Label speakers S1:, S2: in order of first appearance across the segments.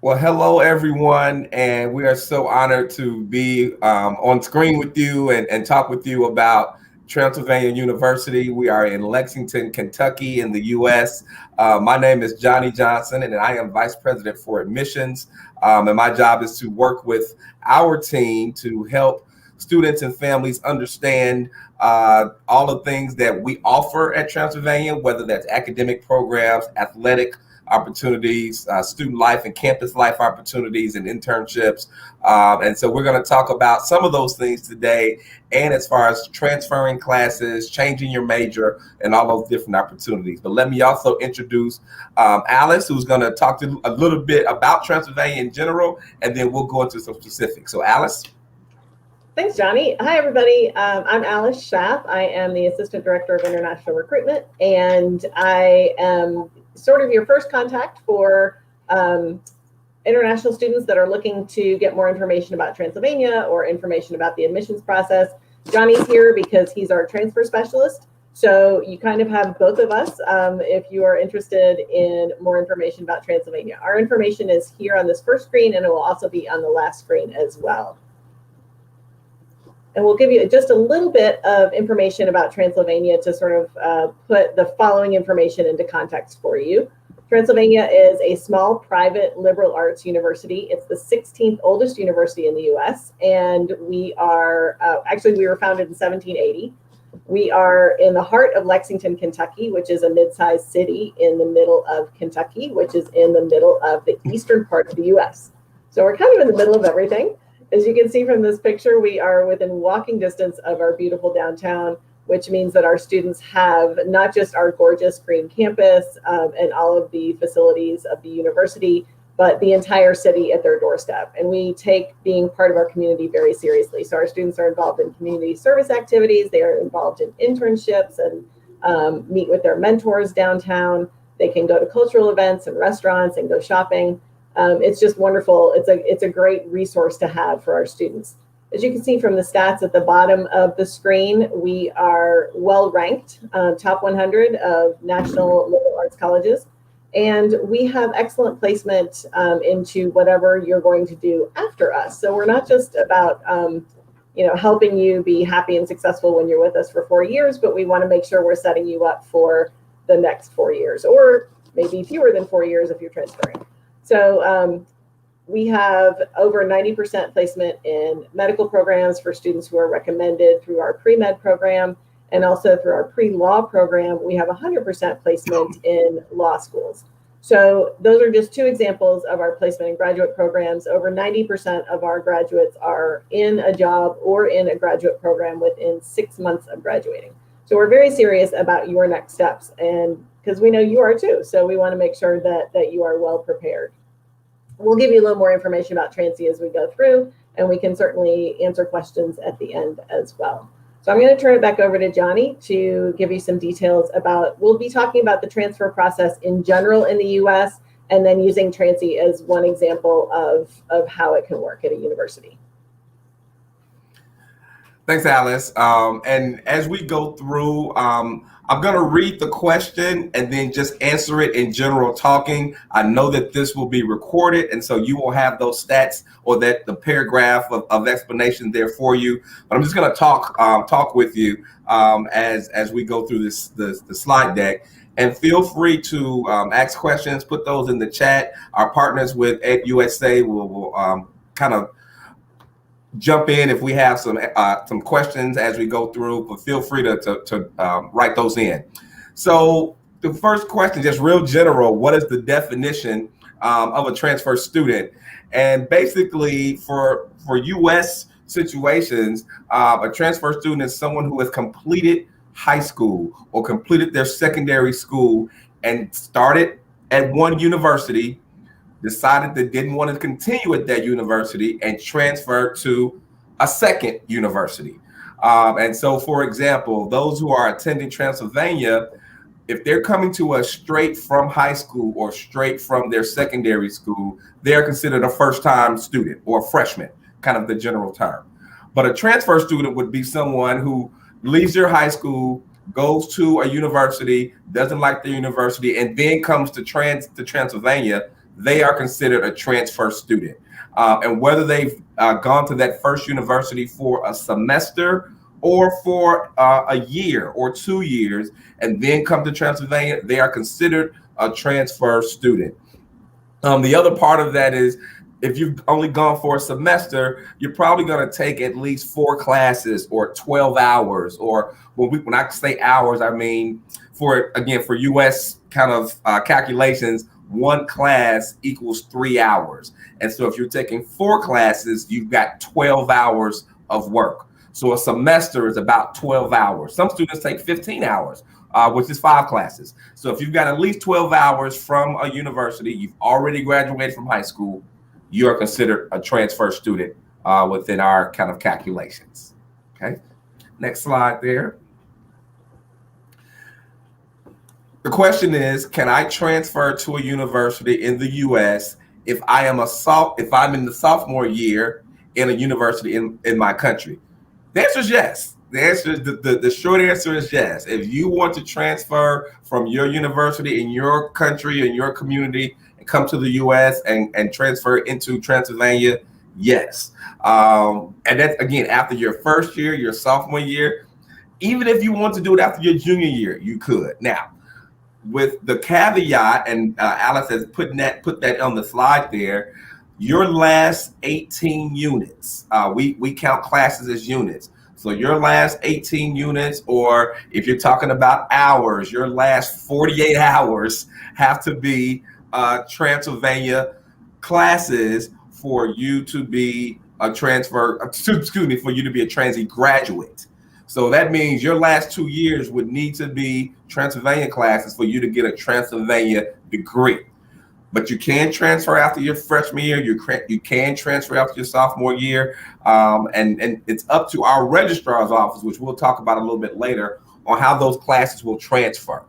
S1: Well, hello everyone, and we are so honored to be on screen with you and talk with you about Transylvania University. We are in Lexington, Kentucky, in the U.S. My name is Johnny Johnson, and I am Vice President for Admissions. And my job is to work with our team to help students and families understand all the things that we offer at Transylvania, whether that's academic programs, athletic opportunities, student life and campus life opportunities and internships. And so we're going to talk about some of those things today, and as far as transferring classes, changing your major, and all those different opportunities. But let me also introduce Alice, who's going to talk to a little bit about Transylvania in general, and then we'll go into some specifics. So Alice.
S2: Thanks, Johnny. Hi, everybody. I'm Alice Schaff. I am the Assistant Director of International Recruitment, and I am sort of your first contact for international students that are looking to get more information about Transylvania or information about the admissions process. Johnny's here because he's our transfer specialist. So you kind of have both of us if you are interested in more information about Transylvania. Our information is here on this first screen, and it will also be on the last screen as well. And we'll give you just a little bit of information about Transylvania to sort of put the following information into context for you. Transylvania is a small private liberal arts university. It's the 16th oldest university in the US, and we are, we were founded in 1780. We are in the heart of Lexington, Kentucky, which is a mid-sized city in the middle of Kentucky, which is in the middle of the eastern part of the US. So we're kind of in the middle of everything. As you can see from this picture, we are within walking distance of our beautiful downtown, which means that our students have not just our gorgeous green campus and all of the facilities of the university, but the entire city at their doorstep. And we take being part of our community very seriously. So our students are involved in community service activities. They are involved in internships and meet with their mentors downtown. They can go to cultural events and restaurants and go shopping. It's just wonderful. It's a great resource to have for our students. As you can see from the stats at the bottom of the screen, we are well ranked, top 100 of national liberal arts colleges, and we have excellent placement into whatever you're going to do after us. So we're not just about helping you be happy and successful when you're with us for 4 years, but we want to make sure we're setting you up for the next 4 years, or maybe fewer than 4 years if you're transferring. So we have over 90% placement in medical programs for students who are recommended through our pre-med program, and also through our pre-law program, we have 100% placement in law schools. So those are just two examples of our placement in graduate programs. Over 90% of our graduates are in a job or in a graduate program within 6 months of graduating. So we're very serious about your next steps, and because we know you are too. So we want to make sure that you are well prepared. We'll give you a little more information about Transy as we go through, and we can certainly answer questions at the end as well. So I'm going to turn it back over to Johnny to give you some details about, we'll be talking about the transfer process in general in the US, and then using Transy as one example of how it can work at a university.
S1: Thanks, Alice. And as we go through, I'm going to read the question and then just answer it in general talking. I know that this will be recorded, and so you will have those stats or that the paragraph of explanation there for you. But I'm just going to talk with you as we go through the slide deck. And feel free to ask questions, put those in the chat. Our partners with EdUSA will kind of jump in if we have some questions as we go through, but feel free to write those in. So the first question, just real general, what is the definition of a transfer student? And basically for US situations, a transfer student is someone who has completed high school or completed their secondary school and started at one university, decided they didn't want to continue at that university and transferred to a second university. And so, for example, those who are attending Transylvania, if they're coming to us straight from high school or straight from their secondary school, they're considered a first-time student or a freshman, kind of the general term. But a transfer student would be someone who leaves their high school, goes to a university, doesn't like the university, and then comes to Transylvania. they are considered a transfer student. And whether they've gone to that first university for a semester or for a year or 2 years and then come to Transylvania, they are considered a transfer student. The other part of that is if you've only gone for a semester, you're probably going to take at least 4 classes or 12 hours. Or when I say hours, I mean for U.S. kind of calculations, 1 class equals 3 hours. And so if you're taking 4 classes, you've got 12 hours of work. So a semester is about 12 hours. Some students take 15 hours, which is 5 classes. So if you've got at least 12 hours from a university, you've already graduated from high school, you are considered a transfer student within our kind of calculations. Okay, next slide there. The question is, can I transfer to a university in the U.S. if I'm in the sophomore year in a university in my country? The answer is yes. The short answer is yes. If you want to transfer from your university in your country, in your community, and come to the U.S. and transfer into Transylvania, yes. And that's, again, after your first year, your sophomore year. Even if you want to do it after your junior year, you could. Now, with the caveat, and Alice has put that on the slide there, your last 18 units, we count classes as units. So your last 18 units, or if you're talking about hours, your last 48 hours have to be Transylvania classes for you to be a for you to be a Transy graduate. So that means your last 2 years would need to be Transylvania classes for you to get a Transylvania degree. But you can transfer after your freshman year. You can transfer after your sophomore year. And it's up to our registrar's office, which we'll talk about a little bit later, on how those classes will transfer.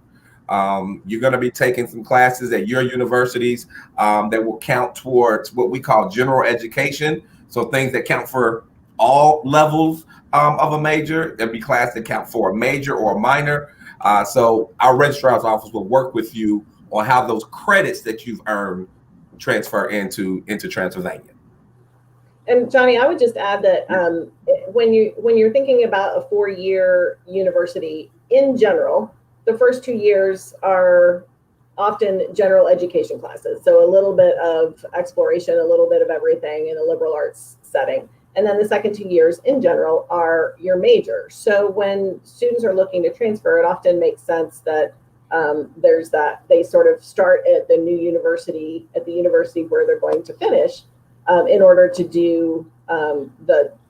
S1: You're going to be taking some classes at your universities that will count towards what we call general education. So things that count for all levels of a major. There'll be classes that count for a major or a minor. So our registrar's office will work with you on how those credits that you've earned transfer into Transylvania.
S2: And Johnny, I would just add that when you're thinking about a 4-year university in general, the first 2 years are often general education classes. So a little bit of exploration, a little bit of everything in a liberal arts setting. And then the second 2 years in general are your major. So when students are looking to transfer, it often makes sense that there's that they sort of start at the new university, at the university where they're going to finish in order to do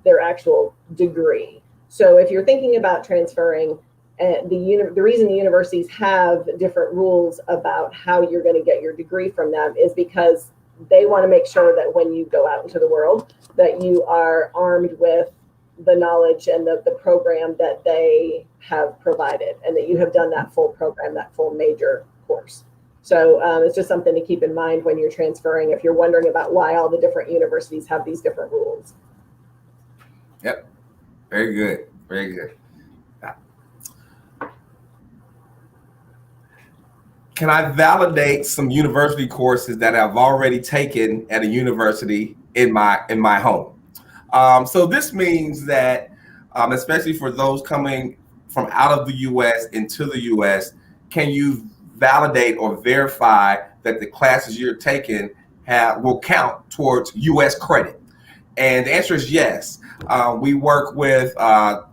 S2: their actual degree. So if you're thinking about transferring, the reason the universities have different rules about how you're going to get your degree from them is because they want to make sure that when you go out into the world, that you are armed with the knowledge and the program that they have provided, and that you have done that full program, that full major course. So it's just something to keep in mind when you're transferring, if you're wondering about why all the different universities have these different rules.
S1: Yep. Very good. Very good. Can I validate some university courses that I've already taken at a university in my home? So this means that, especially for those coming from out of the U.S. into the U.S., can you validate or verify that the classes you're taking will count towards U.S. credit? And the answer is yes. We work with, kind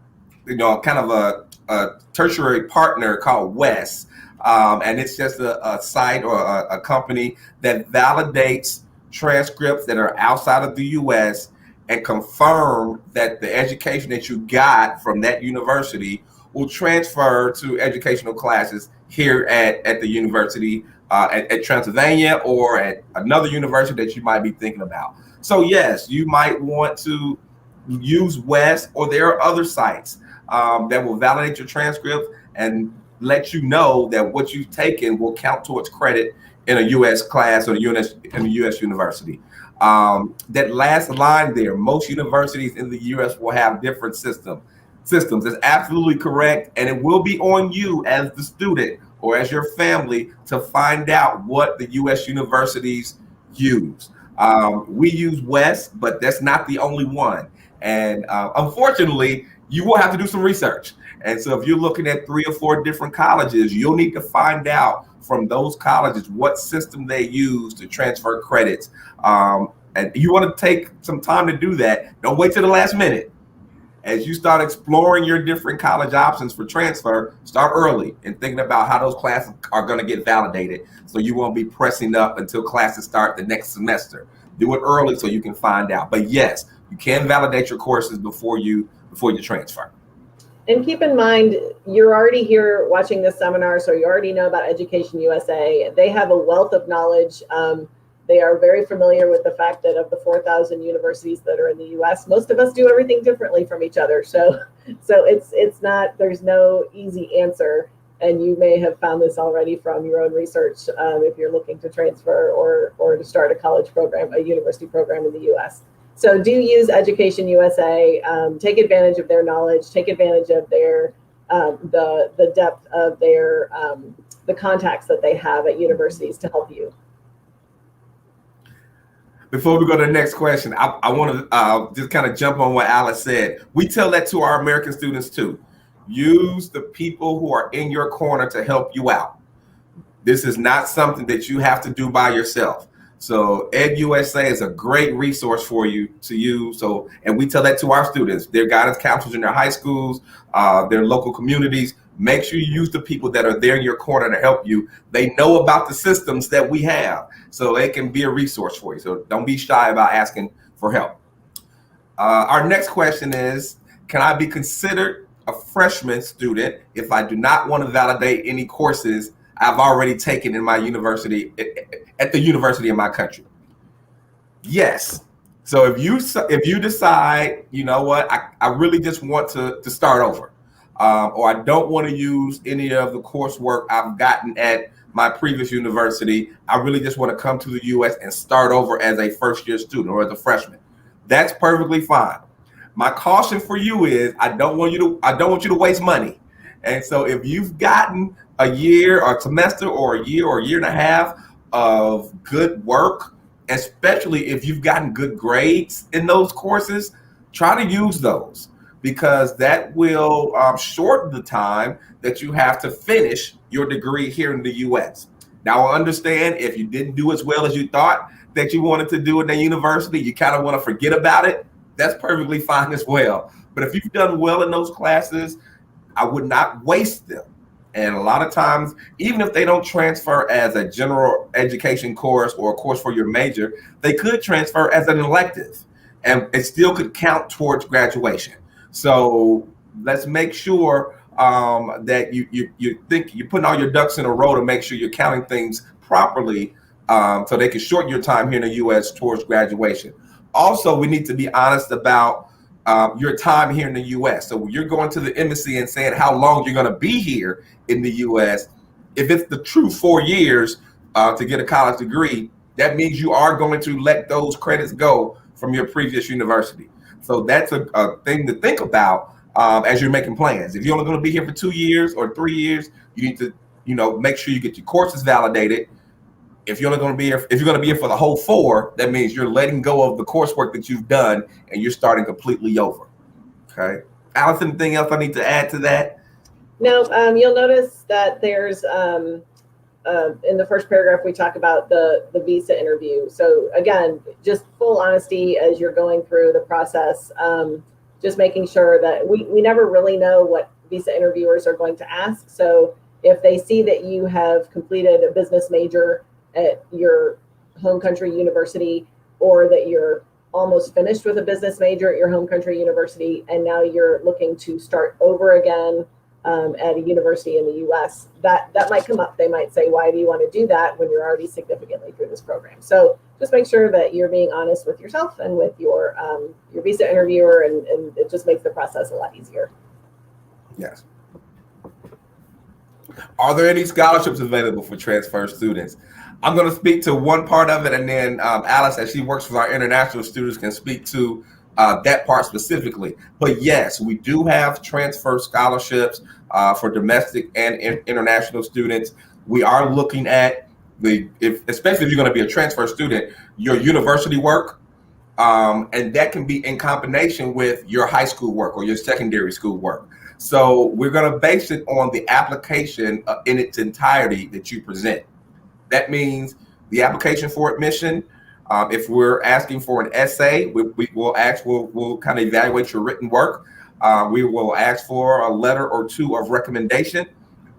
S1: of a tertiary partner called WES. And it's just a site or a company that validates transcripts that are outside of the U.S. and confirm that the education that you got from that university will transfer to educational classes here at the university, at Transylvania, or at another university that you might be thinking about. So yes, you might want to use WES, or there are other sites that will validate your transcript and let you know that what you've taken will count towards credit in a U.S. class or in a U.S. university. That last line there, most universities in the U.S. will have different systems. Is absolutely correct, and it will be on you as the student or as your family to find out what the U.S. universities use. We use West, but that's not the only one. And unfortunately, you will have to do some research. And so if you're looking at 3 or 4 different colleges, you'll need to find out from those colleges what system they use to transfer credits. And you want to take some time to do that. Don't wait till the last minute. As you start exploring your different college options for transfer, start early and thinking about how those classes are going to get validated, so you won't be pressing up until classes start the next semester. Do it early so you can find out. But yes, you can validate your courses before you transfer.
S2: And keep in mind, you're already here watching this seminar, so you already know about Education USA. They have a wealth of knowledge. They are very familiar with the fact that of the 4,000 universities that are in the U.S., most of us do everything differently from each other. So it's not, there's no easy answer. And you may have found this already from your own research if you're looking to transfer or to start a college program, a university program in the U.S. So do use Education USA, take advantage of their knowledge, take advantage of their, the depth of their, the contacts that they have at universities to help you.
S1: Before we go to the next question, I want to just kind of jump on what Alice said. We tell that to our American students too. Use the people who are in your corner to help you out. This is not something that you have to do by yourself. So EdUSA is a great resource for you to use. So, and we tell that to our students, their guidance counselors in their high schools, their local communities. Make sure you use the people that are there in your corner to help you. They know about the systems that we have, so they can be a resource for you. So don't be shy about asking for help. Our next question is, can I be considered a freshman student if I do not want to validate any courses I've already taken in my university, at the university in my country? Yes. So if you decide, you know what, I really just want to start over, or I don't want to use any of the coursework I've gotten at my previous university, I really just want to come to the U.S. and start over as a first-year student or as a freshman. That's perfectly fine. My caution for you is I don't want you to waste money. And so if you've gotten a year or a semester or a year and a half of good work, especially if you've gotten good grades in those courses, try to use those, because that will shorten the time that you have to finish your degree here in the U.S. Now, I understand if you didn't do as well as you thought that you wanted to do in the university, you kind of want to forget about it. That's perfectly fine as well. But if you've done well in those classes, I would not waste them. And a lot of times, even if they don't transfer as a general education course or a course for your major, they could transfer as an elective, and it still could count towards graduation. So let's make sure that you think you're putting all your ducks in a row to make sure you're counting things properly, so they can shorten your time here in the U.S. towards graduation. Also, we need to be honest about your time here in the U.S. So you're going to the embassy and saying how long you're going to be here in the U.S. If it's the true 4 years to get a college degree, that means you are going to let those credits go from your previous university. So that's a thing to think about as you're making plans. If you're only going to be here for 2 years or 3 years, you need to, make sure you get your courses validated. If you're going to be here for the whole 4, that means you're letting go of the coursework that you've done and you're starting completely over. Okay, Alice, anything else I need to add to that?
S2: No, you'll notice that there's in the first paragraph we talk about the visa interview. So again, just full honesty as you're going through the process, just making sure that we never really know what visa interviewers are going to ask. So if they see that you have completed a business major at your home country university, or that you're almost finished with a business major at your home country university, and now you're looking to start over again at a university in the US, that might come up. They might say, why do you want to do that when you're already significantly through this program? So just make sure that you're being honest with yourself and with your visa interviewer, and it just makes the process a lot easier.
S1: Yes. Are there any scholarships available for transfer students? I'm going to speak to one part of it, and then Alice, as she works with our international students, can speak to that part specifically. But yes, we do have transfer scholarships for domestic and international students. We are looking at especially if you're going to be a transfer student, your university work, and that can be in combination with your high school work or your secondary school work. So we're going to base it on the application in its entirety that you present. That means the application for admission. If we're asking for an essay, we'll kind of evaluate your written work. We will ask for a letter or two of recommendation.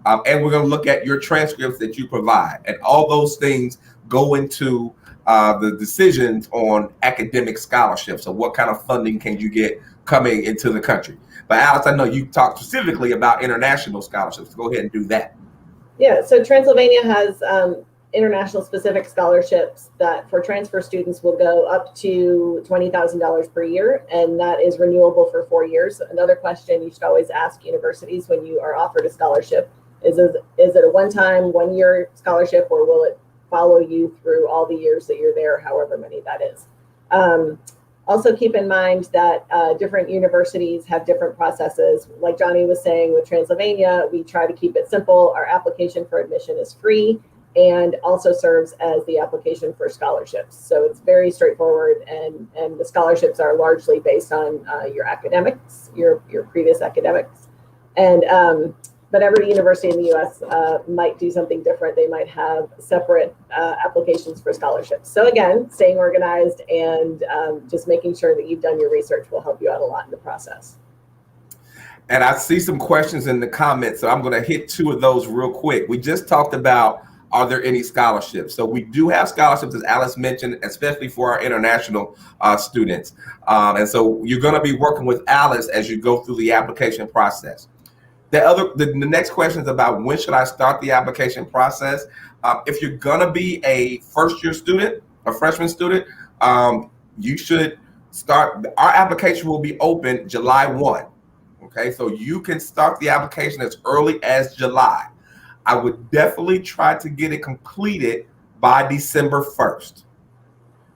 S1: And we're going to look at your transcripts that you provide. And all those things go into the decisions on academic scholarships. So what kind of funding can you get coming into the country? But Alice, I know you talked specifically about international scholarships. Go ahead and do that.
S2: Yeah, so Transylvania has international specific scholarships that for transfer students will go up to $20,000 per year, and that is renewable for 4 years. Another question you should always ask universities when you are offered a scholarship is it a one-time, one-year scholarship, or will it follow you through all the years that you're there, however many that is. Also keep in mind that different universities have different processes. Like Johnny was saying with Transylvania, we try to keep it simple. Our application for admission is free and also serves as the application for scholarships. So it's very straightforward, and the scholarships are largely based on your academics, your previous academics. And but every university in the U.S. Might do something different. They might have separate applications for scholarships. So again, staying organized and just making sure that you've done your research will help you out a lot in the process.
S1: And I see some questions in the comments, so I'm going to hit two of those real quick. We just talked about, are there any scholarships? So we do have scholarships, as Alice mentioned, especially for our international students. And so you're going to be working with Alice as you go through the application process. The next question is about when should I start the application process? If you're going to be a first-year student, a freshman student, you should start. Our application will be open July 1. Okay, so you can start the application as early as July. I would definitely try to get it completed by December 1st.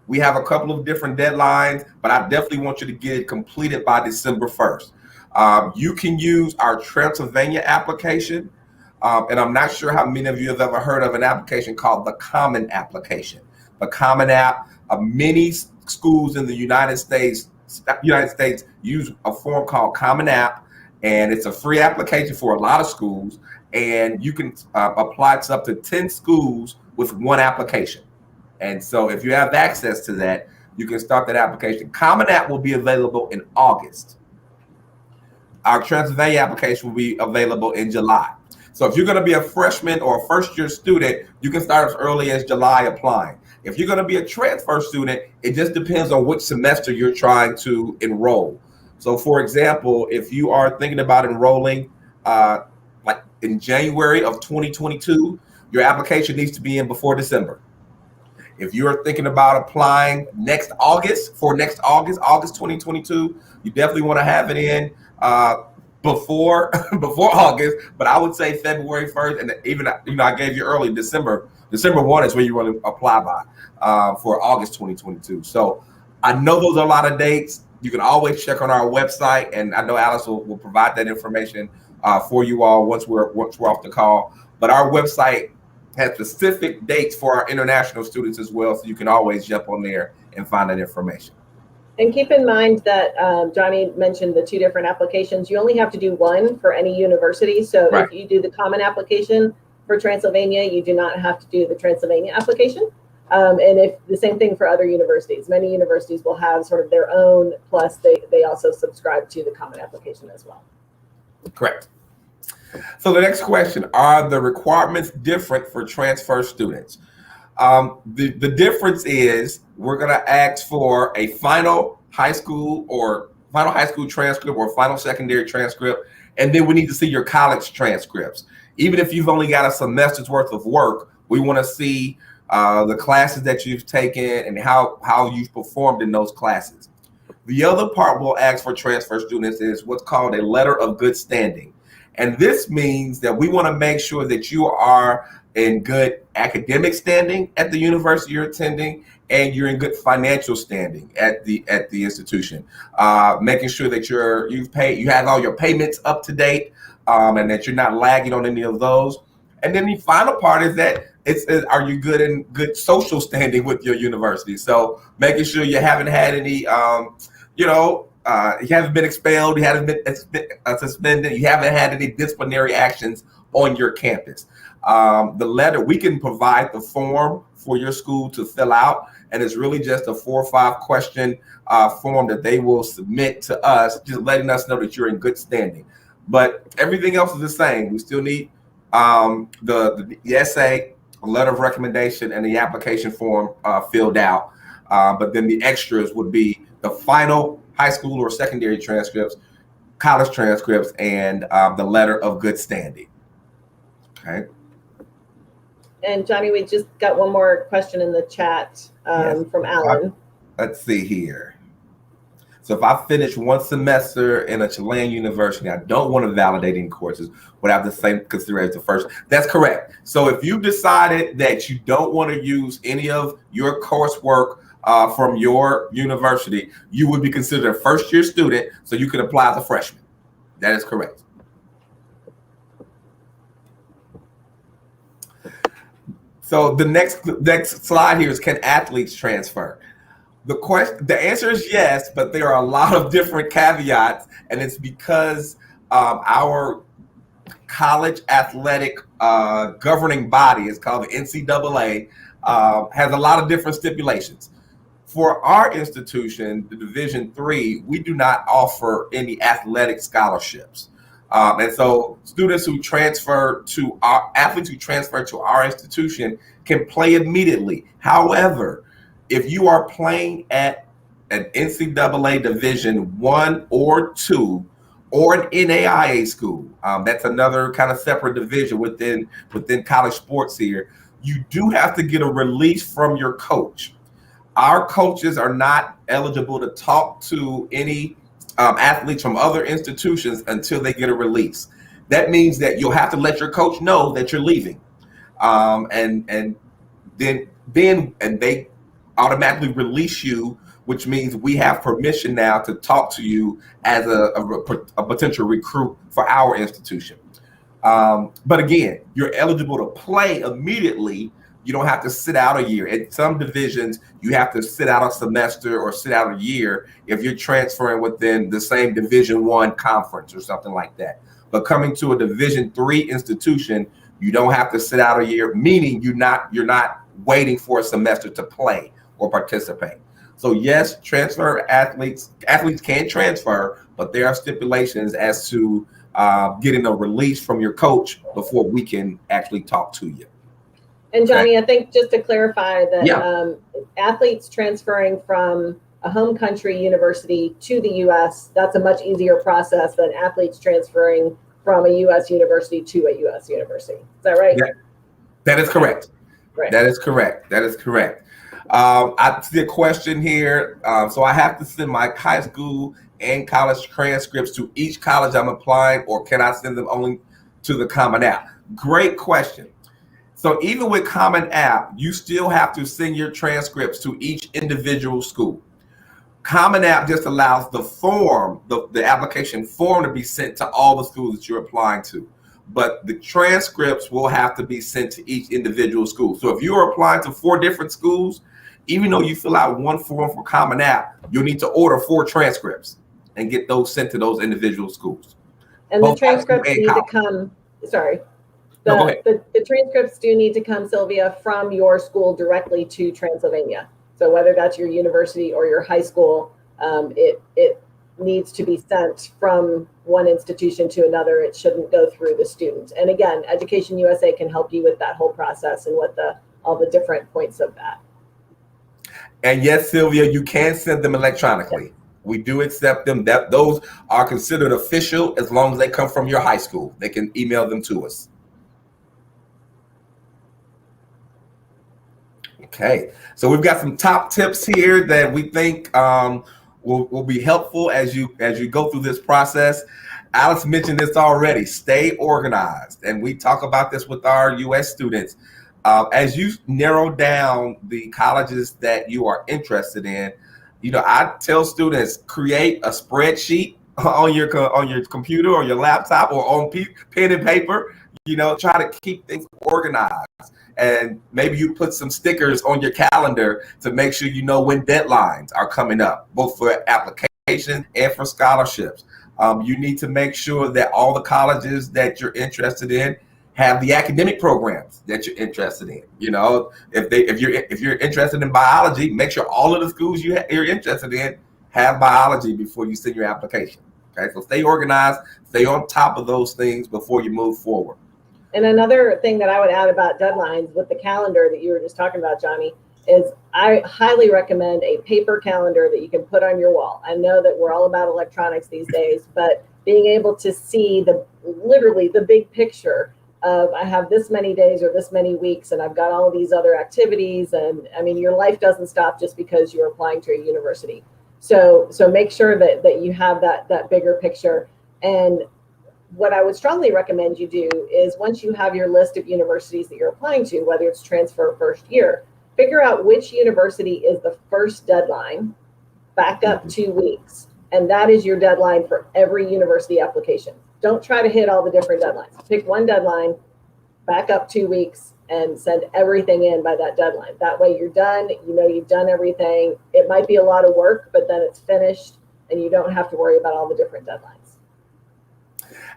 S1: We have a couple of different deadlines, but I definitely want you to get it completed by December 1st. You can use our Transylvania application, and I'm not sure how many of you have ever heard of an application called the Common Application. The Common App, many schools in the United States use a form called Common App, and it's a free application for a lot of schools, and you can apply to up to 10 schools with one application. And so if you have access to that, you can start that application. Common App will be available in August. Our Transylvania application will be available in July. So if you're going to be a freshman or a first-year student, you can start as early as July applying. If you're going to be a transfer student, it just depends on which semester you're trying to enroll. So for example, if you are thinking about enrolling like in January of 2022, your application needs to be in before December. If you're thinking about applying August 2022, you definitely want to have it in before August, but I would say February 1st, and even I gave you early December 1 is when you want to apply by for August 2022. So I know those are a lot of dates. You can always check on our website, and I know Alice will provide that information for you all once we're off the call. But our website has specific dates for our international students as well, so you can always jump on there and find that information.
S2: And keep in mind that Johnny mentioned the two different applications. You only have to do one for any university. So right. If you do the Common Application for Transylvania, you do not have to do the Transylvania application. And if the same thing for other universities. Many universities will have sort of their own, plus they also subscribe to the Common Application as well.
S1: Correct. So the next question, are the requirements different for transfer students? The difference is we're going to ask for a final high school transcript or final secondary transcript, and then we need to see your college transcripts. Even if you've only got a semester's worth of work, we want to see the classes that you've taken and how you've performed in those classes. The other part we'll ask for transfer students is what's called a letter of good standing. And this means that we want to make sure that you are in good academic standing at the university you're attending, and you're in good financial standing at the institution. Making sure that you have all your payments up to date, and that you're not lagging on any of those. And then the final part is that are you good in good social standing with your university? So making sure you haven't had any, you haven't been expelled, you haven't been suspended, you haven't had any disciplinary actions on your campus. The letter, we can provide the form for your school to fill out, and it's really just a 4 or 5 question form that they will submit to us, just letting us know that you're in good standing. But everything else is the same. We still need the essay, a letter of recommendation, and the application form filled out. But then the extras would be the final high school or secondary transcripts, college transcripts, and the letter of good standing. Okay.
S2: And Johnny, we just got one more question in the chat from Alan.
S1: Let's see here. So if I finish one semester in a Chilean university, I don't want to validate any courses would have the same consideration as the first. That's correct. So if you decided that you don't want to use any of your coursework from your university, you would be considered a first-year student, so you can apply as a freshman. That is correct. So the next slide here is, can athletes transfer? The answer is yes, but there are a lot of different caveats, and it's because our college athletic governing body is called the NCAA, has a lot of different stipulations. For our institution, the Division III, we do not offer any athletic scholarships. And so students who transfer to athletes who transfer to our institution can play immediately. However, if you are playing at an NCAA Division I or II or an NAIA school, that's another kind of separate division within college sports here, you do have to get a release from your coach. Our coaches are not eligible to talk to any athletes from other institutions until they get a release. That means that you'll have to let your coach know that you're leaving, and then they automatically release you, which means we have permission now to talk to you as a potential recruit for our institution. But again, you're eligible to play immediately. You don't have to sit out a year. At some divisions, you have to sit out a semester or sit out a year if you're transferring within the same Division I conference or something like that. But coming to a Division III institution, you don't have to sit out a year, meaning you're not waiting for a semester to play or participate. So yes, athletes can transfer, but there are stipulations as to getting a release from your coach before we can actually talk to you.
S2: And Johnny, I think just to clarify that athletes transferring from a home country university to the U.S., that's a much easier process than athletes transferring from a U.S. university to a U.S. university. Is that right?
S1: That is correct.
S2: Right.
S1: That is correct. I see a question here. So I have to send my high school and college transcripts to each college I'm applying, or can I send them only to the Common App? Great question. So even with Common App, you still have to send your transcripts to each individual school. Common App just allows the form, the application form, to be sent to all the schools that you're applying to. But the transcripts will have to be sent to each individual school. So if you're applying to 4 different schools, even though you fill out one form for Common App, you'll need to order 4 transcripts and get those sent to those individual schools.
S2: And the transcripts need to come, the transcripts do need to come, Sylvia, from your school directly to Transylvania. So whether that's your university or your high school, it needs to be sent from one institution to another. It shouldn't go through the student. And again, Education USA can help you with that whole process and what all the different points of that.
S1: And yes, Sylvia, you can send them electronically. Yes. We do accept them. Those are considered official as long as they come from your high school. They can email them to us. Okay, so we've got some top tips here that we think will be helpful as you go through this process. Alex mentioned this already. Stay organized, and we talk about this with our U.S. students. As you narrow down the colleges that you are interested in, I tell students, create a spreadsheet on your computer or your laptop or on pen and paper. try to keep things organized. And maybe you put some stickers on your calendar to make sure you know when deadlines are coming up, both for applications and for scholarships. You need to make sure that all the colleges that you're interested in have the academic programs that you're interested in. If you're interested in biology, make sure all of the schools you're interested in have biology before you send your application. Okay, so stay organized, stay on top of those things before you move forward.
S2: And another thing that I would add about deadlines with the calendar that you were just talking about, Johnny, is I highly recommend a paper calendar that you can put on your wall. I know that we're all about electronics these days, but being able to see literally the big picture of I have this many days or this many weeks, and I've got all these other activities. And I mean, your life doesn't stop just because you're applying to a university. So make sure that you have that bigger picture. And what I would strongly recommend you do is once you have your list of universities that you're applying to, whether it's transfer or first year, figure out which university is the first deadline, back up 2 weeks. And that is your deadline for every university application. Don't try to hit all the different deadlines. Pick one deadline, back up 2 weeks, and send everything in by that deadline. That way you're done, you've done everything. It might be a lot of work, but then it's finished and you don't have to worry about all the different deadlines.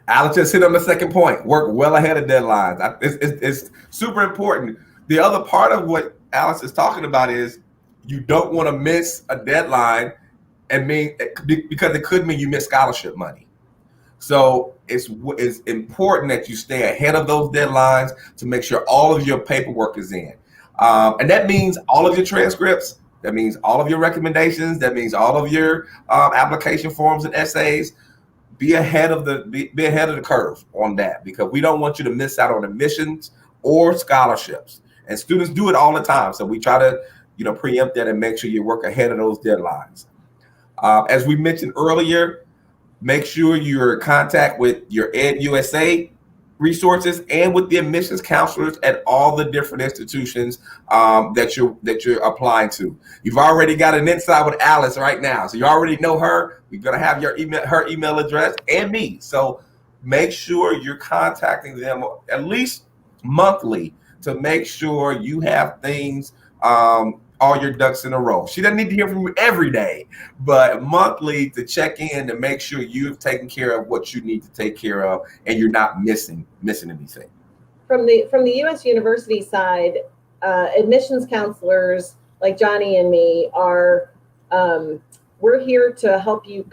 S1: Alex just hit on the second point. Work well ahead of deadlines. It's super important. The other part of what Alex is talking about is you don't want to miss a deadline because it could mean you miss scholarship money. So it's important that you stay ahead of those deadlines to make sure all of your paperwork is in. And that means all of your transcripts. That means all of your recommendations. That means all of your application forms and essays. Be ahead of the curve on that, because we don't want you to miss out on admissions or scholarships. And students do it all the time. So we try to, preempt that and make sure you work ahead of those deadlines. As we mentioned earlier, make sure you're in contact with your EdUSA resources and with the admissions counselors at all the different institutions that you're applying to. You've already got an insight with Alice right now, so you already know her. We're going to have her email address and me. So make sure you're contacting them at least monthly to make sure you have things, all your ducks in a row. She doesn't need to hear from you every day, but monthly to check in to make sure you've taken care of what you need to take care of and you're not missing anything.
S2: From the U.S. University side, admissions counselors like Johnny and me are we're here to help you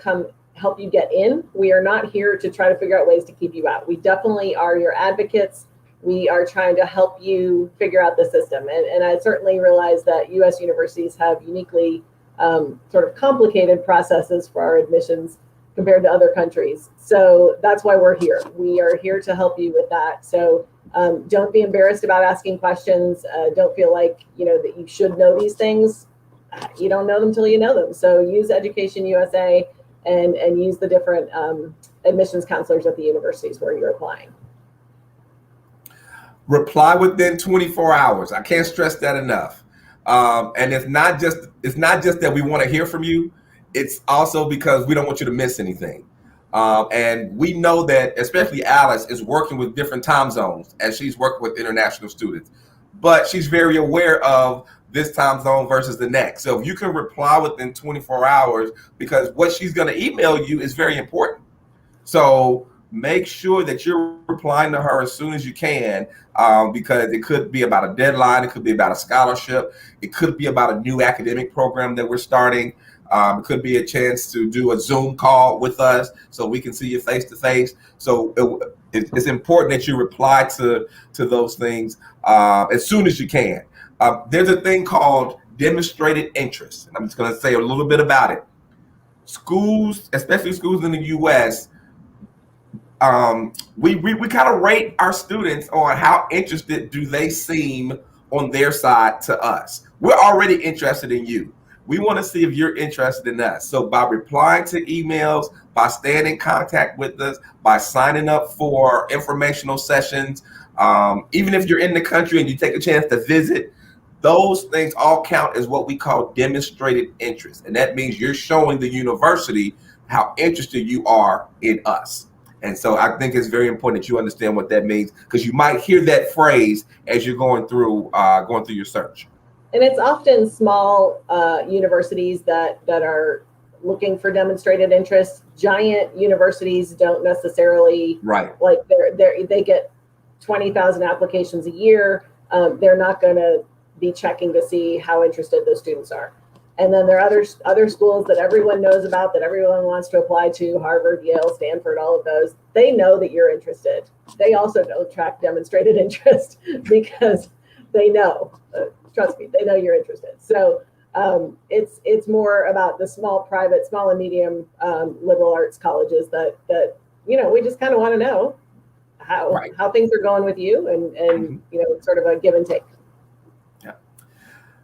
S2: get in. We are not here to try to figure out ways to keep you out. We definitely are your advocates. We are trying to help you figure out the system. And I certainly realize that U.S. universities have uniquely sort of complicated processes for our admissions compared to other countries. So that's why we're here. We are here to help you with that. So don't be embarrassed about asking questions. Don't feel like, that you should know these things. You don't know them until you know them. So use Education USA and use the different admissions counselors at the universities where you're applying.
S1: Reply within 24 hours. I can't stress that enough. And it's not just that we want to hear from you. It's also because we don't want you to miss anything. And we know that, especially Alice is working with different time zones as she's working with international students, but she's very aware of this time zone versus the next. So if you can reply within 24 hours, because what she's going to email you is very important. So make sure that you're replying to her as soon as you can, because it could be about a deadline. It could be about a scholarship. It could be about a new academic program that we're starting. It could be a chance to do a Zoom call with us so we can see you face to face. So it's important that you reply to those things as soon as you can. There's a thing called demonstrated interest, and I'm just going to say a little bit about it. Schools, especially schools in the U.S., we kind of rate our students on how interested do they seem on their side to us. We're already interested in you. We want to see if you're interested in us. So by replying to emails, by staying in contact with us, by signing up for informational sessions, even if you're in the country and you take a chance to visit, those things all count as what we call demonstrated interest. And that means you're showing the university how interested you are in us. And so I think it's very important that you understand what that means, because you might hear that phrase as you're going through your search.
S2: And it's often small universities that are looking for demonstrated interest. Giant universities don't necessarily,
S1: right,
S2: like they get 20,000 applications a year. They're not going to be checking to see how interested those students are. And then there are other schools that everyone knows about, that everyone wants to apply to: Harvard, Yale, Stanford, all of those. They know that you're interested. They also don't track demonstrated interest because they know. Trust me, they know you're interested. So it's more about the small and medium liberal arts colleges that we just kind of want to know how things are going with you, and sort of a give and take.
S1: Yeah.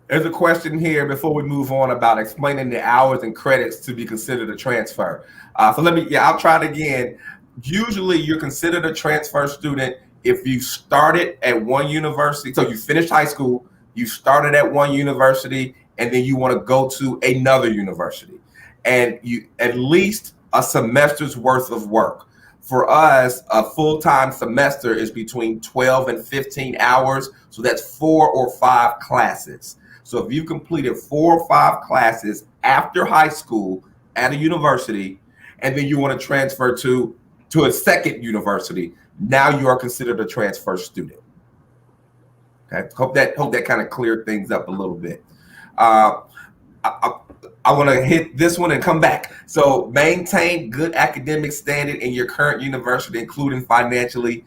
S1: There's a question here before we move on about explaining the hours and credits to be considered a transfer. So I'll try it again. Usually you're considered a transfer student if you started at one university. So you finished high school, you started at one university, and then you want to go to another university, and you at least a semester's worth of work. For us, a full-time semester is between 12 and 15 hours. So that's 4 or 5 classes. So if you completed 4 or 5 classes after high school at a university, and then you want to transfer to a second university, now you are considered a transfer student. Okay, hope that kind of cleared things up a little bit. I want to hit this one and come back. So maintain good academic standing in your current university, including financially.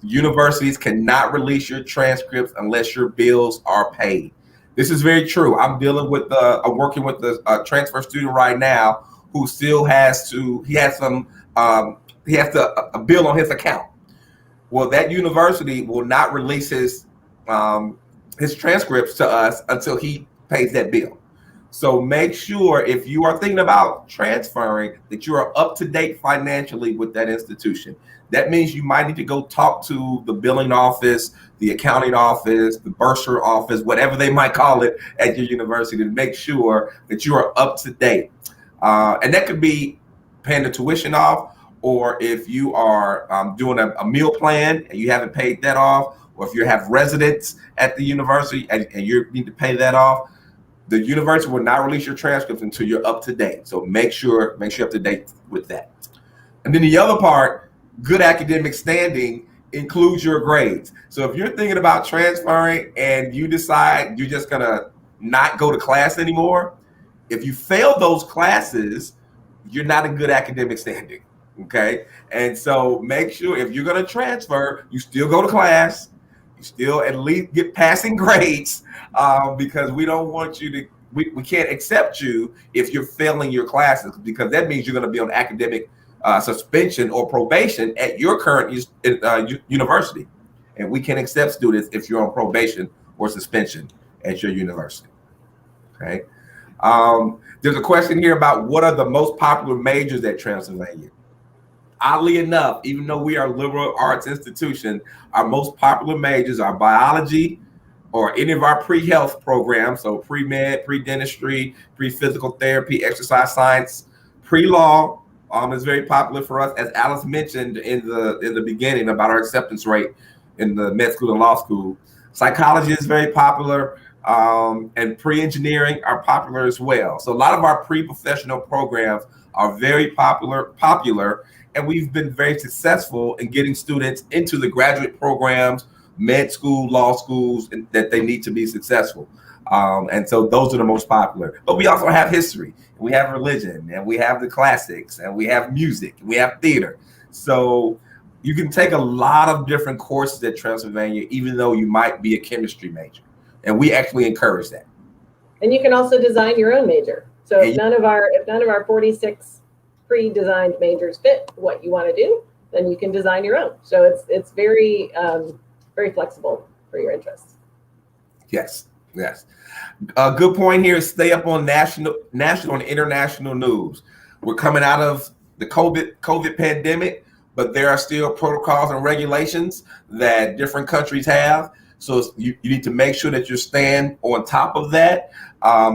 S1: Universities cannot release your transcripts unless your bills are paid. This is very true. I'm working with a transfer student right now who still has a bill on his account. Well, that university will not release his transcripts to us until he pays that bill. So make sure, if you are thinking about transferring, that you are up to date financially with that institution. That means you might need to go talk to the billing office, the accounting office, the bursar office, whatever they might call it at your university, to make sure that you are up to date. And that could be paying the tuition off, or if you are doing a meal plan and you haven't paid that off, or if you have residents at the university and you need to pay that off, the university will not release your transcripts until you're up to date. So make sure you're up to date with that. And then the other part, good academic standing, includes your grades. So if you're thinking about transferring and you decide you're just gonna not go to class anymore, if you fail those classes, you're not in good academic standing. Okay, and so make sure if you're gonna transfer, you still go to class. Still at least get passing grades, because we don't want you to, we can't accept you if you're failing your classes, because that means you're going to be on academic suspension or probation at your current university. And we can accept students if you're on probation or suspension at your university. Okay. There's a question here about what are the most popular majors at Transylvania. Oddly enough, even though we are a liberal arts institution, our most popular majors are biology, or any of our pre-health programs, so pre-med, pre-dentistry, pre-physical therapy, exercise science. Pre-law is very popular for us, as Alice mentioned in the beginning about our acceptance rate in the med school and law school. Psychology is very popular, and pre-engineering are popular as well. So a lot of our pre-professional programs are very popular, and we've been very successful in getting students into the graduate programs, med school, law schools, that they need to be successful. And so those are the most popular. But we also have history, we have religion, and we have the classics, and we have music, and we have theater. So you can take a lot of different courses at Transylvania, even though you might be a chemistry major. And we actually encourage that.
S2: And you can also design your own major. So if none of our 46 pre-designed majors fit what you want to do, then you can design your own. So it's very very flexible for your interests.
S1: Yes. A good point here is stay up on national and international news. We're coming out of the COVID pandemic, but there are still protocols and regulations that different countries have. So you need to make sure that you're staying on top of that.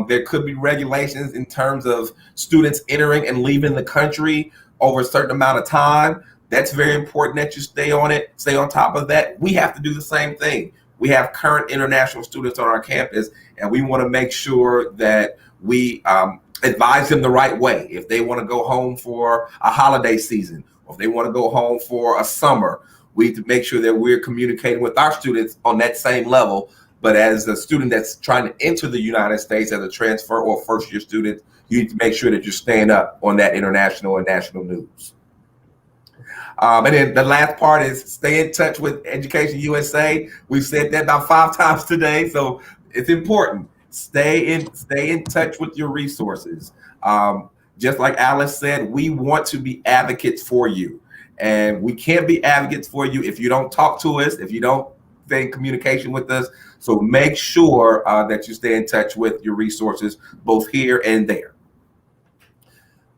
S1: There could be regulations in terms of students entering and leaving the country over a certain amount of time. That's very important that you stay on it, stay on top of that. We have to do the same thing. We have current international students on our campus, and we want to make sure that we advise them the right way. If they want to go home for a holiday season, or if they want to go home for a summer, we need to make sure that we're communicating with our students on that same level. But as a student that's trying to enter the United States as a transfer or first year student, you need to make sure that you're staying up on that international and national news. And then the last part is stay in touch with Education USA. We've said that about 5 times today, so it's important. Stay in touch with your resources. Just like Alice said, we want to be advocates for you, and we can't be advocates for you if you don't talk to us, if you don't stay in communication with us. So make sure that you stay in touch with your resources, both here and there.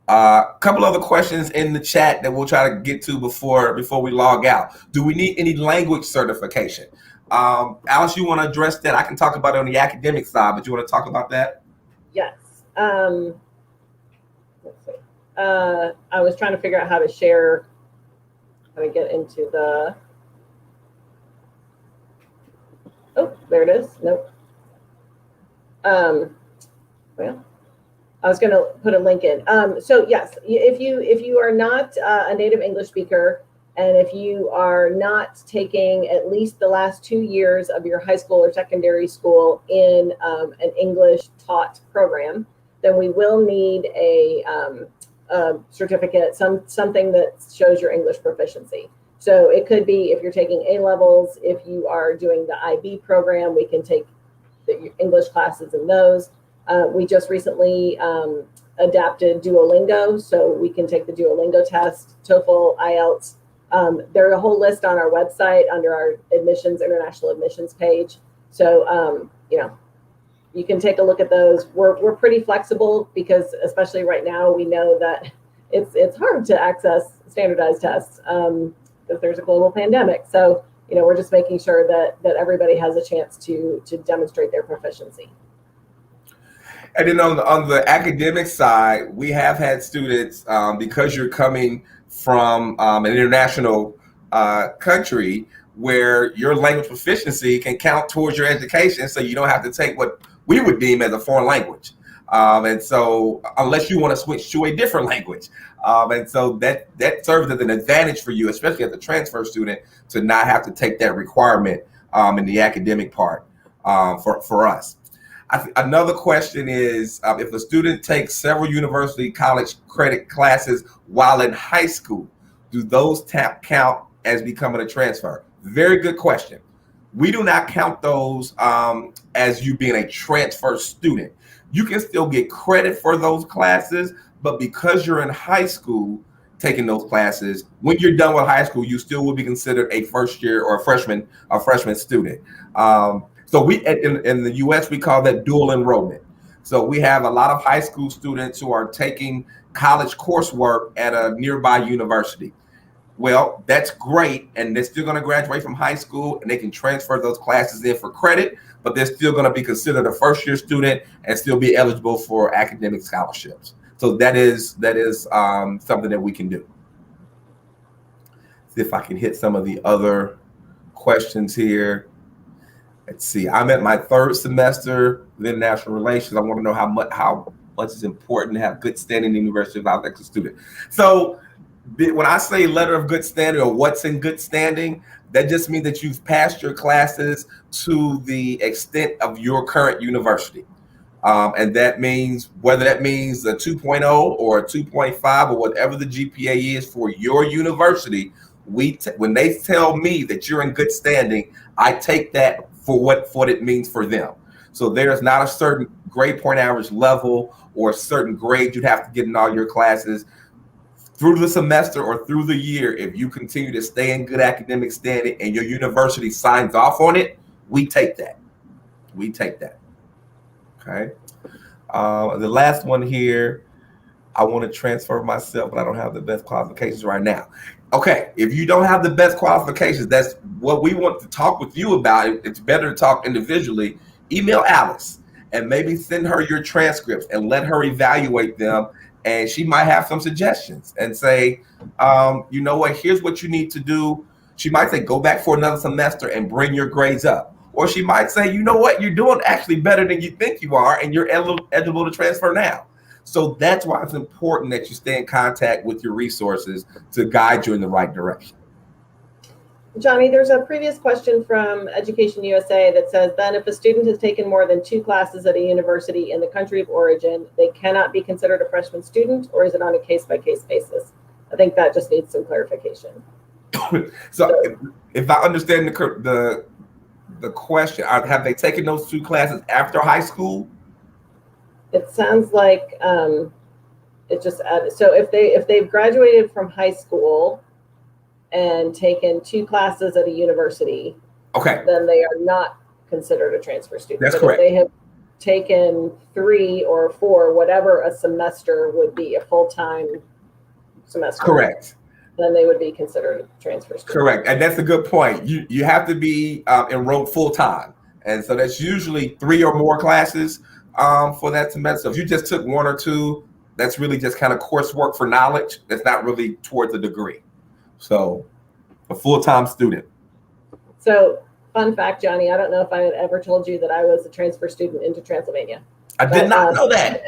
S1: A couple other questions in the chat that we'll try to get to before we log out. Do we need any language certification? Alice, you want to address that? I can talk about it on the academic side, but you want to talk about that?
S2: Yes. Let's see. I was trying to figure out how to share, how to get into the, oh, there it is. Nope. Well, I was going to put a link in. So yes, if you are not a native English speaker, and if you are not taking at least the last 2 years of your high school or secondary school in an English taught program, then we will need a certificate, something that shows your English proficiency. So it could be if you're taking A-levels, if you are doing the IB program, we can take the English classes in those. We just recently adapted Duolingo, so we can take the Duolingo test, TOEFL, IELTS. There's a whole list on our website under our admissions, international admissions page. So, you can take a look at those. We're pretty flexible because, especially right now, we know that it's hard to access standardized tests because there's a global pandemic. So, we're just making sure that everybody has a chance to demonstrate their proficiency.
S1: And then on the academic side, we have had students, because you're coming from an international country where your language proficiency can count towards your education, so you don't have to take what we would deem as a foreign language. And so unless you want to switch to a different language. And so that serves as an advantage for you, especially as a transfer student, to not have to take that requirement in the academic part for us. Another question is, if a student takes several university college credit classes while in high school, do those count as becoming a transfer? Very good question. We do not count those as you being a transfer student. You can still get credit for those classes, but because you're in high school taking those classes, when you're done with high school, you still will be considered a first year or a freshman student. So we in the U.S. we call that dual enrollment. So we have a lot of high school students who are taking college coursework at a nearby university. Well, that's great, and they're still going to graduate from high school, and they can transfer those classes in for credit, but they're still going to be considered a first-year student and still be eligible for academic scholarships. So that is something that we can do. See if I can hit some of the other questions here. Let's see. I'm at my 3rd semester in international relations. I want to know how much is important to have good standing in the University of Iowa as a student. So when I say letter of good standing or what's in good standing, that just means that you've passed your classes to the extent of your current university. And that means, whether that means a 2.0 or a 2.5 or whatever the GPA is for your university, when they tell me that you're in good standing, I take that for what it means for them. So there's not a certain grade point average level or a certain grade you'd have to get in all your classes. Through the semester or through the year, if you continue to stay in good academic standing and your university signs off on it, we take that. We take that. Okay. The last one here, I want to transfer myself, but I don't have the best qualifications right now. Okay, if you don't have the best qualifications, that's what we want to talk with you about. It's better to talk individually. Email Alice and maybe send her your transcripts and let her evaluate them and she might have some suggestions and say, you know what, here's what you need to do. She might say, go back for another semester and bring your grades up. Or she might say, you know what, you're doing actually better than you think you are, and you're eligible to transfer now. So that's why it's important that you stay in contact with your resources to guide you in the right direction.
S2: Johnny, there's a previous question from Education USA that says, then if a student has taken more than 2 classes at a university in the country of origin, they cannot be considered a freshman student, or is it on a case-by-case basis? I think that just needs some clarification.
S1: So if I understand the question, have they taken those 2 classes after high school?
S2: It sounds like it just added. So if they've graduated from high school and taken 2 classes at a university,
S1: okay,
S2: then they are not considered a transfer student.
S1: That's
S2: but
S1: correct.
S2: If they have taken 3 or 4, whatever a semester would be, a full-time semester,
S1: correct,
S2: then they would be considered a transfer student.
S1: Correct, and that's a good point. You have to be enrolled full-time, and so that's usually 3 or more classes for that semester. So if you just took 1 or 2, that's really just kind of coursework for knowledge. That's not really towards a degree. So a full-time student.
S2: So fun fact, Johnny, I don't know if I had ever told you that I was a transfer student into Transylvania.
S1: I did not know that.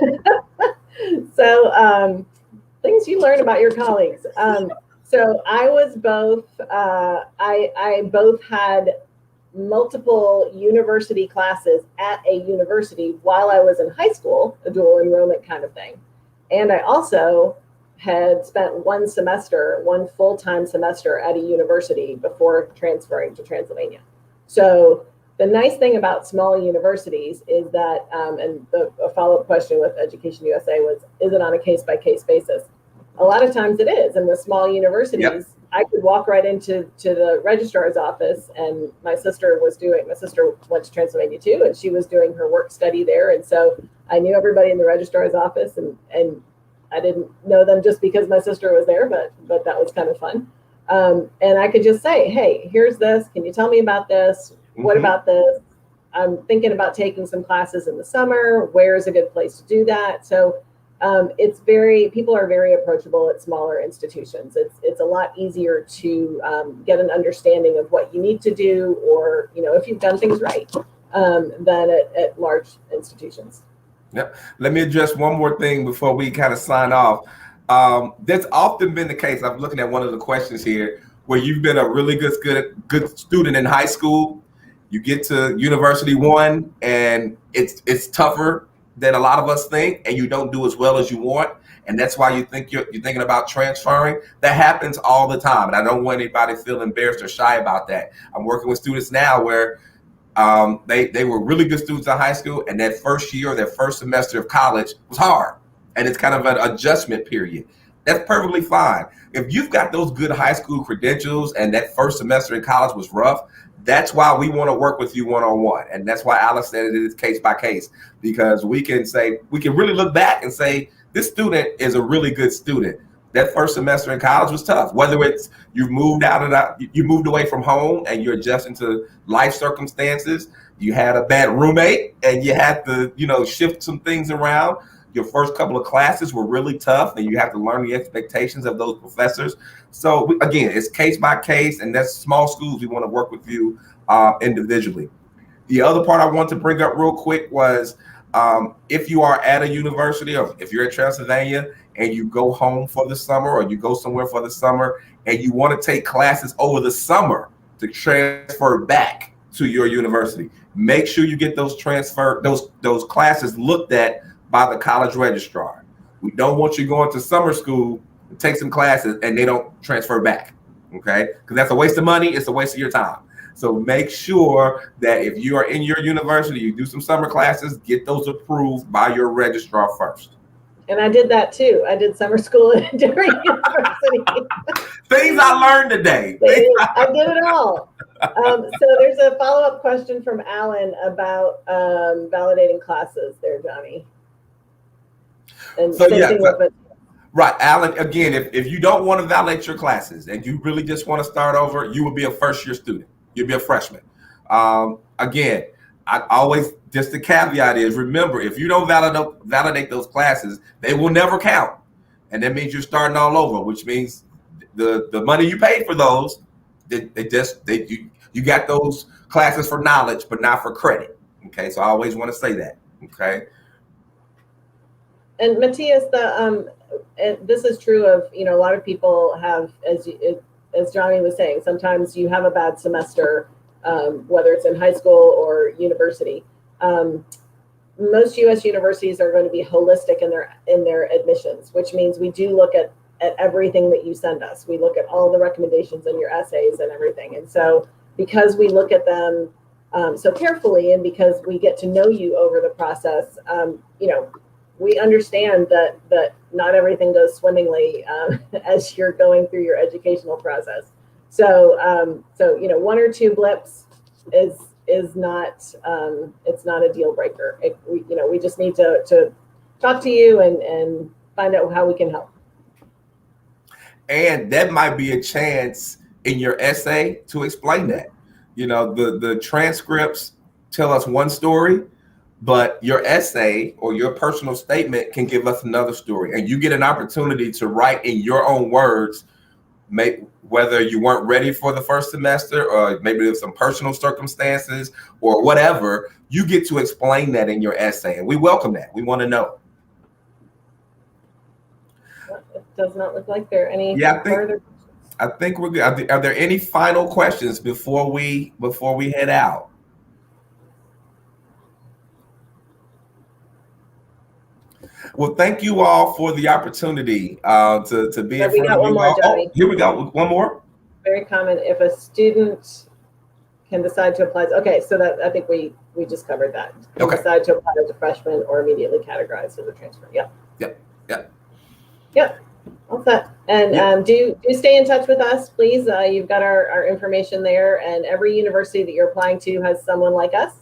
S2: So things you learn about your colleagues. So I was both, I both had multiple university classes at a university while I was in high school, a dual enrollment kind of thing. And I also had spent 1 semester, 1 full-time semester at a university before transferring to Transylvania. So the nice thing about small universities is that, and a follow-up question with Education USA was, is it on a case-by-case basis? A lot of times it is. And with small universities, yep, I could walk right into the registrar's office, and my sister went to Transylvania too, and she was doing her work study there. And so I knew everybody in the registrar's office, and I didn't know them just because my sister was there, but that was kind of fun. And I could just say, hey, here's this. Can you tell me about this? Mm-hmm. What about this? I'm thinking about taking some classes in the summer. Where is a good place to do that? So people are very approachable at smaller institutions. It's a lot easier to get an understanding of what you need to do, or, if you've done things right, than at large institutions.
S1: Yep. Let me address one more thing before we kind of sign off. That's often been the case. I'm looking at one of the questions here, where you've been a really good student in high school. You get to university 1, and it's tougher than a lot of us think, and you don't do as well as you want, and that's why you're thinking about transferring. That happens all the time, and I don't want anybody to feel embarrassed or shy about that. I'm working with students now where they were really good students in high school, and that first year or their first semester of college was hard, and it's kind of an adjustment period. That's perfectly fine. If you've got those good high school credentials and that first semester in college was rough, that's why we want to work with you one-on-one. And that's why Alex said it is case by case, because we can really look back and say, this student is a really good student. That first semester in college was tough. Whether it's you moved away from home and you're adjusting to life circumstances, you had a bad roommate and you had to, shift some things around. Your first couple of classes were really tough, and you have to learn the expectations of those professors. So again, it's case by case, and that's small schools. We want to work with you individually. The other part I want to bring up real quick was if you are at a university, or if you're at Transylvania and you go home for the summer, or you go somewhere for the summer, and you want to take classes over the summer to transfer back to your university, make sure you get those classes looked at by the college registrar. We don't want you going to summer school to take some classes and they don't transfer back, okay? Because that's a waste of money. It's a waste of your time. So make sure that if you are in your university, you do some summer classes, get those approved by your registrar first.
S2: And I did that too. I did summer school during university.
S1: Things I learned today.
S2: I did it all. So there's a follow-up question from Alan about validating classes there, Johnny. And
S1: so right, Alan, again, if you don't want to validate your classes and you really just want to start over, you will be a first-year student. You'll be a freshman. Again, just the caveat is, remember, if you don't validate those classes, they will never count. and that means you're starting all over, which means the money you paid for those, you got those classes for knowledge, but not for credit. Okay, so I always want to say that. Okay.
S2: And Matthias, this is true of, a lot of people have, as Johnny was saying, sometimes you have a bad semester, whether it's in high school or university. Most U.S. universities are going to be holistic in their admissions, which means we do look at everything that you send us. We look at all the recommendations and your essays and everything. And so because we look at them so carefully, and because we get to know you over the process, we understand that not everything goes swimmingly as you're going through your educational process. So one or two blips is not it's not a deal breaker. We just need to talk to you and find out how we can help.
S1: And that might be a chance in your essay to explain that. The transcripts tell us one story, but your essay or your personal statement can give us another story. And you get an opportunity to write in your own words, whether you weren't ready for the first semester, or maybe there's some personal circumstances or whatever, you get to explain that in your essay. And we welcome that. We want to know.
S2: It does not look like there are any further.
S1: I think we're good. Are there any final questions before we head out? Well, thank you all for the opportunity to be in front of you all. Oh, here we go. One more.
S2: Very common. If a student can decide to apply. Okay, so that I think we just covered that. Can decide to apply as a freshman or immediately categorized as a transfer. Yep. All set. And do stay in touch with us, please. You've got our information there, and every university that you're applying to has someone like us.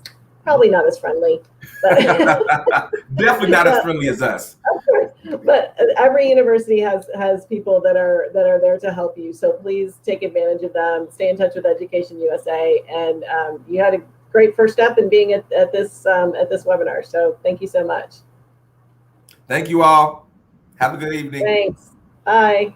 S2: Probably not as friendly, but
S1: definitely not as friendly as us.
S2: Of course, but every university has people that are there to help you. So please take advantage of them. Stay in touch with Education USA, and you had a great first step in being at this webinar. So thank you so much.
S1: Thank you all. Have a good evening.
S2: Thanks. Bye.